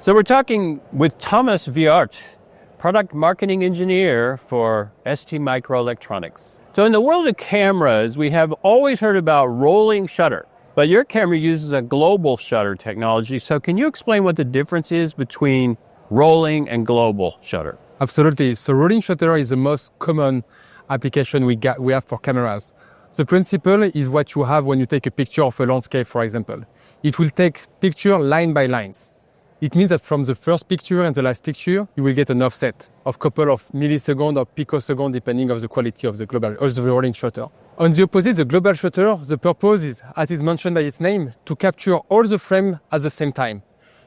So we're talking with Thomas Viart, product marketing engineer for STMicroelectronics. So in the world of cameras, we have always heard about rolling shutter, but your camera uses a global shutter technology. So can you explain what the difference is between rolling and global shutter? Absolutely. So rolling shutter is the most common application we have for cameras. The principle is what you have when you take a picture of a landscape, for example. It will take picture line by lines. It means that from the first picture and the last picture, you will get an offset of couple of milliseconds or picosecond, depending on the quality of the global or the rolling shutter. On the opposite, the global shutter, the purpose is, as is mentioned by its name, to capture all the frame at the same time.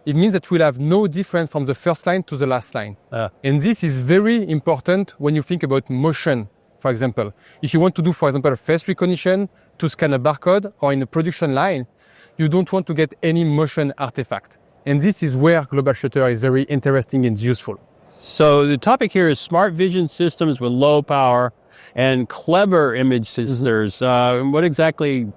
It means that we'll have no difference from the first line to the last line. And this is very important when you think about motion, for example. If you want to do, for example, face recognition to scan a barcode or in a production line, you don't want to get any motion artifact. And this is where global shutter is very interesting and useful. So the topic here is smart vision systems with low power and clever image sensors. What exactly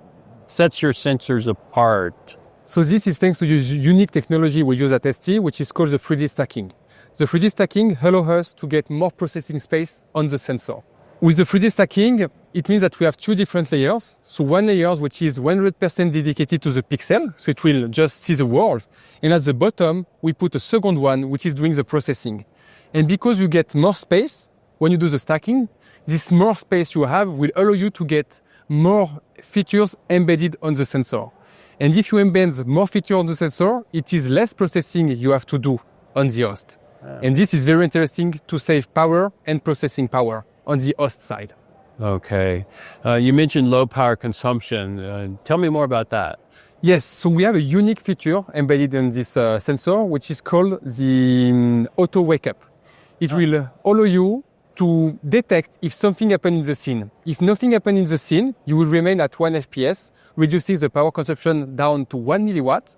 sets your sensors apart? So this is thanks to the unique technology we use at ST, which is called the 3D stacking. The 3D stacking allows us to get more processing space on the sensor. With the 3D stacking, it means that we have two different layers. So one layer which is 100% dedicated to the pixel, so it will just see the world. And at the bottom, we put a second one which is doing the processing. And because you get more space when you do the stacking, this more space you have will allow you to get more features embedded on the sensor. And if you embed more features on the sensor, it is less processing you have to do on the host. And this is very interesting to save power and processing power on the host side. Okay. You mentioned low power consumption. Tell me more about that. Yes, so we have a unique feature embedded in this sensor, which is called the auto wake up. It will allow you to detect if something happened in the scene. If nothing happened in the scene, you will remain at 1 FPS, reducing the power consumption down to 1 milliwatt.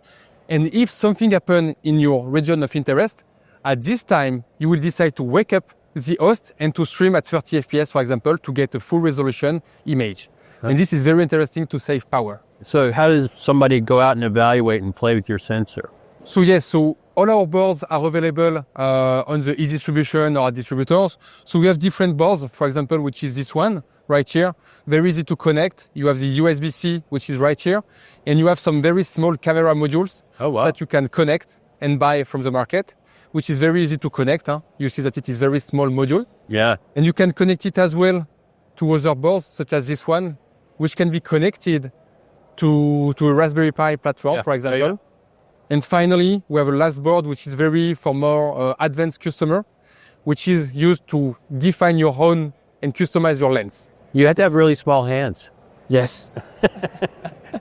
And if something happened in your region of interest, at this time, you will decide to wake up the host and to stream at 30 FPS, for example, to get a full resolution image. And this is very interesting to save power. So how does somebody go out and evaluate and play with your sensor? So yes, so all our boards are available on the e-distribution or distributors. So we have different boards, for example, which is this one right here. Very easy to connect. You have the USB-C, which is right here. And you have some very small camera modules that you can connect and buy from the market, which is very easy to connect. You see that it is very small module. Yeah. And you can connect it as well to other boards, such as this one, which can be connected to a Raspberry Pi platform, for example. Yeah. And finally, we have a last board, which is very for more advanced customer, which is used to define your own and customize your lens. You have to have really small hands. Yes.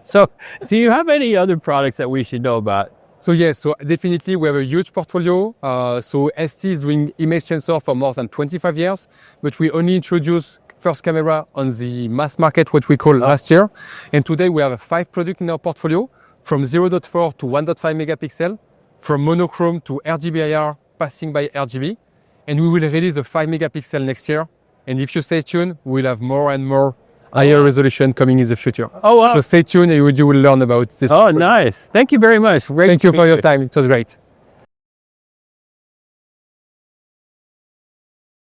So do you have any other products that we should know about? So yes, so definitely we have a huge portfolio. So ST is doing image sensor for more than 25 years, but we only introduced first camera on the mass market, what we call last year. And today we have 5 products in our portfolio, from 0.4 to 1.5 megapixel, from monochrome to RGB-IR, passing by RGB. And we will release a 5 megapixel next year. And if you stay tuned, we will have more and more higher resolution coming in the future. Oh, wow. So stay tuned and you will learn about this. Oh, nice. Thank you very much. Thank you for your time. It was great.